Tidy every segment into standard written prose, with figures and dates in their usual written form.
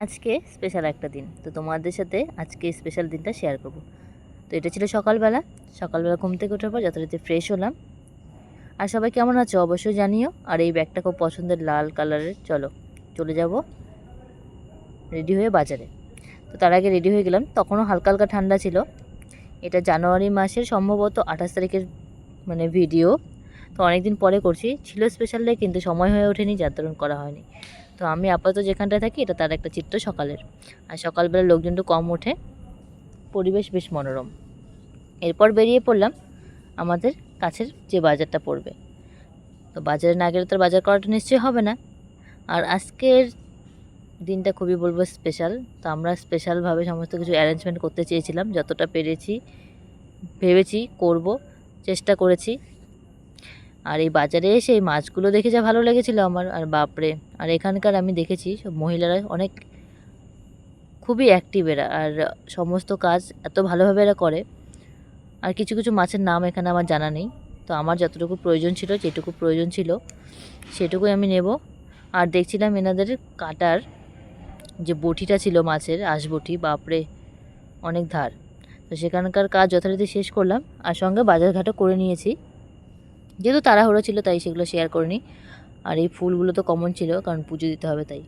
আজকে স্পেশাল একটা দিন, তো তোমাদের সাথে আজকে স্পেশাল দিনটা শেয়ার করব। তো এটা ছিল সকালবেলা। ঘুম থেকে ওঠার পর যথারীতি ফ্রেশ হলাম। আর সবাই কেমন আছো অবশ্যই জানিও। আর এই ব্যাগটা খুব পছন্দের, লাল কালারের। চলো চলে যাব রেডি হয়ে বাজারে। তো তার আগে রেডি হয়ে গেলাম, তখনও হালকা হালকা ঠান্ডা ছিল। এটা জানুয়ারি মাসের সম্ভবত 28 তারিখের ভিডিও। তো অনেক দিন পরে করছি, ছিল স্পেশাল ডে কিন্তু সময় হয়ে ওঠেনি, যার দরুন করা হয়নি। তো আমি আপাতত যেখানটায় থাকি এটা তার একটা চিত্র সকালের। আর সকালবেলা লোকজন একটু কম ওঠে, পরিবেশ বেশ মনোরম। এরপর বেরিয়ে পড়লাম আমাদের কাছের যে বাজারটা পড়বে। তো বাজারে না গেলে তো বাজার করাটা নিশ্চয়ই হবে না। আর আজকের দিনটা খুবই বলবো স্পেশাল। তো আমরা স্পেশালভাবে সমস্ত কিছু অ্যারেঞ্জমেন্ট করতে চেয়েছিলাম, যতটা পেরেছি ভেবেছি করব, চেষ্টা করেছি। আর এই বাজারে এসে এই মাছগুলো দেখে যা ভালো লেগেছিলো আমার, আর বাপরে! আর এখানকার আমি দেখেছি সব মহিলারা অনেক খুবই অ্যাক্টিভ এরা, আর সমস্ত কাজ এত ভালোভাবে এরা করে। আর কিছু কিছু মাছের নাম এখানে আমার জানা নেই। তো আমার যতটুকু প্রয়োজন ছিল, যেটুকু প্রয়োজন ছিল সেটুকুই আমি নেব। আর দেখছিলাম এনাদের কাটার যে বটিটা ছিল মাছের আঁশবটি, বাপরে অনেক ধার। তো সেখানকার কাজ যথারীতি শেষ করলাম, আর সঙ্গে বাজারঘাটও করে নিয়েছি। যেহেতু তাড়াহুড়ো ছিল তাই সেগুলো শেয়ার করিনি। আর এই ফুলগুলো তো কমন ছিল, কারণ পুজো দিতে হবে তাই।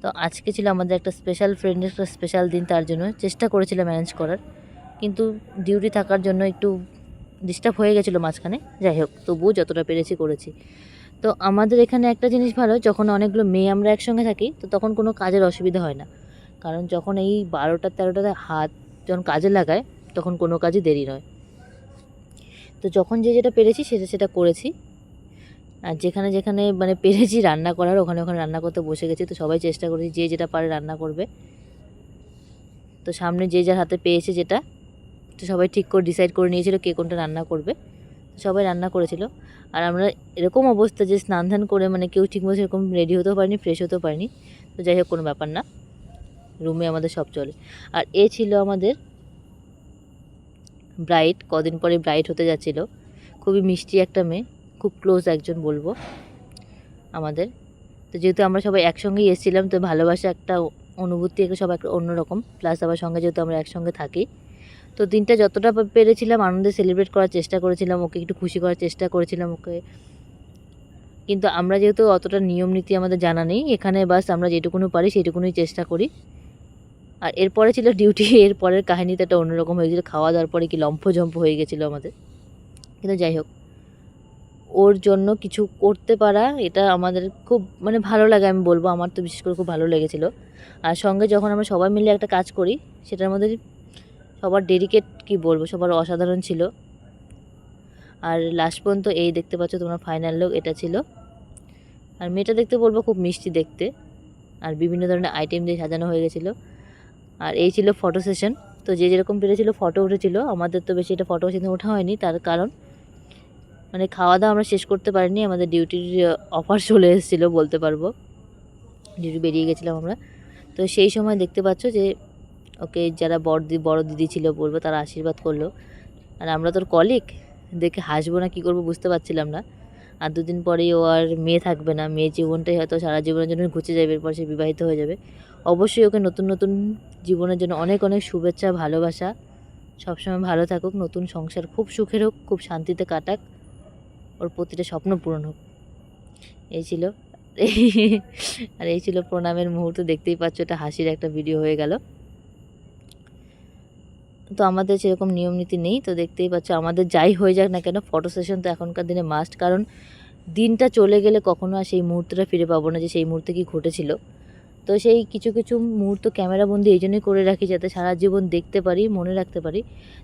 তো আজকে ছিল আমাদের একটা স্পেশাল ফ্রেন্ডের একটা স্পেশাল দিন, তার জন্য চেষ্টা করেছিলাম ম্যানেজ করার, কিন্তু ডিউটি থাকার জন্য একটু ডিস্টার্ব হয়ে গেছিলো মাঝখানে। যাই হোক, তবুও যতটা পেরেছি করেছি। তো আমাদের এখানে একটা জিনিস ভালো, যখন অনেকগুলো মেয়ে আমরা একসঙ্গে থাকি তো তখন কোনো কাজের অসুবিধা হয় না। কারণ যখন এই 12টা 13টাতে হাত যখন কাজে লাগায় তখন কোনো কাজই দেরি নয়। তো যখন যে যেটা পেরেছি সেটা সেটা করেছি। আর যেখানে যেখানে পেরেছি রান্না করার, ওখানে ওখানে রান্না করতে বসে গেছি। তো সবাই চেষ্টা করেছি যে যেটা পারে রান্না করবে। তো সামনে যে যার হাতে পেয়েছে যেটা, তো সবাই ঠিক করে ডিসাইড করে নিয়েছিল কে কোনটা রান্না করবে। সবাই রান্না করেছিল। আর আমরা এরকম অবস্থা যে স্নান ধান করে কেউ ঠিকমতো সেরকম রেডি হতেও পারিনি, ফ্রেশ হতেও পারিনি। তো যাই হোক, কোনো ব্যাপার না, রুমে আমাদের সব চলে। আর এ ছিল আমাদের ব্রাইড, কদিন পরে ব্রাইড হতে যাচ্ছিল। খুবই মিষ্টি একটা মেয়ে, খুব ক্লোজ একজন বলবো আমাদের। তো যেহেতু আমরা সবাই একসঙ্গেই এসেছিলাম, তো ভালোবাসা একটা অনুভূতি একটা সব একটা অন্যরকম। প্লাস আমার সঙ্গে যেহেতু আমরা একসঙ্গে থাকি, তো দিনটা যতটা পেরেছিলাম আনন্দে সেলিব্রেট করার চেষ্টা করেছিলাম, ওকে একটু খুশি করার চেষ্টা করেছিলাম ওকে। কিন্তু আমরা যেহেতু অতটা নিয়ম নীতি আমাদের জানা নেই এখানে, বাস আমরা যেটুকুনি পারি সেইটুকুনই চেষ্টা করি। আর এরপরে ছিল ডিউটি, এরপরের কাহিনিতে একটা অন্যরকম হয়েছিল। খাওয়া দাওয়ার পরে কি লম্ফঝম্প হয়ে গেছিলো আমাদের। কিন্তু যাই হোক, ওর জন্য কিছু করতে পারা এটা আমাদের খুব ভালো লাগে, আমি বলবো আমার তো বিশেষ করে খুব ভালো লেগেছিল। আর সঙ্গে যখন আমরা সবাই মিলে একটা কাজ করি সেটার মধ্যে সবার ডেডিকেট কি বলবো, সবার অসাধারণ ছিল। আর লাস্ট পর্যন্ত এই দেখতে পাচ্ছ তোমরা ফাইনাল লুক, এটা ছিল। আর মেয়েটা দেখতে বলবো খুব মিষ্টি দেখতে, আর বিভিন্ন ধরনের আইটেম দিয়ে সাজানো হয়ে গেছিলো। আর এই ছিল ফটো সেশন। তো যে যেরকম পেরেছিল ফটো উঠেছিল, আমাদের তো বেশি এটা ফটো সেদিন ওঠা হয়নি, তার কারণ খাওয়া দাওয়া আমরা শেষ করতে পারিনি, আমাদের ডিউটির অফার চলে এসেছিলো বলতে পারবো, ডিউটি বেরিয়ে গেছিলাম আমরা। তো সেই সময় দেখতে পাচ্ছ যে ওকে যারা বড় দিদি ছিল বলবো, তারা আশীর্বাদ করলো। আর আমরা তোর কলিগ দেখে হাসবো না কী করবো বুঝতে পারছিলাম না। আর দুদিন পরেই ও আর মেয়ে থাকবে না, মেয়ে জীবনটাই হয়তো সারা জীবনের জন্য ঘুচে যাবে, এরপর সে বিবাহিত হয়ে যাবে। অবশ্যই ওকে নতুন নতুন জীবনের জন্য অনেক অনেক শুভেচ্ছা, ভালোবাসা। সবসময় ভালো থাকুক, নতুন সংসার খুব সুখের হোক, খুব শান্তিতে কাটাক, ওর প্রতিটা স্বপ্ন পূরণ হোক। এই ছিল আর এই ছিল প্রণামের মুহূর্ত। দেখতেই পাচ্ছ এটা হাসির একটা ভিডিও হয়ে গেল। তো আমাদের সেরকম নিয়ম নীতি নেই, তো দেখতেই পাচ্ছ আমাদের যাই হয়ে যাক না কেন ফটো সেশন তো এখনকার দিনে মাস্ট। কারণ দিনটা চলে গেলে কখনো আর সেই মুহূর্তটা ফিরে পাবো না যে সেই মুহূর্তে কী ঘটেছিল। তো সেই কিছু কিছু মুহূর্ত ক্যামেরাবন্দি এই জন্যই করে রাখি যাতে সারা জীবন দেখতে পারি, মনে রাখতে পারি।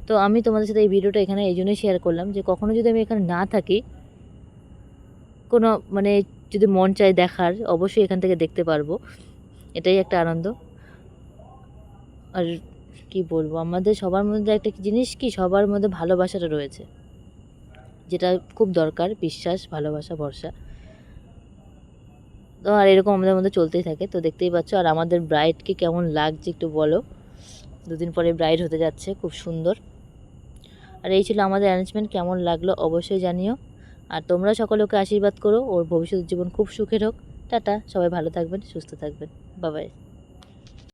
তো আমি তোমাদের সাথে এই ভিডিওটা এখানে এই জন্যই শেয়ার করলাম যে কখনো যদি আমি এখানে না থাকি, কোনো যদি মন চায় দেখার, অবশ্যই এখান থেকে দেখতে পারবো। এটাই একটা আনন্দ। আর কি বলবো, আমাদের সবার মধ্যে একটা জিনিস কি, সবার মধ্যে ভালোবাসাটা রয়েছে, যেটা খুব দরকার। বিশ্বাস, ভালোবাসা, ভরসা। তো আর এরকম আমাদের মধ্যে চলতেই থাকে। তো দেখতেই পাচ্ছ। আর আমাদের ব্রাইডকে কেমন লাগছে একটু বলো। দুদিন পরে ব্রাইড হতে যাচ্ছে, খুব সুন্দর। আর এই ছিল আমাদের অ্যারেঞ্জমেন্ট, কেমন লাগলো অবশ্যই জানিও। আর তোমরা সকলে ওকে আশীর্বাদ করো, ওর ভবিষ্যৎ জীবন খুব সুখের হোক। টাটা, সবাই ভালো থাকবেন, সুস্থ থাকবেন, বাই বাই।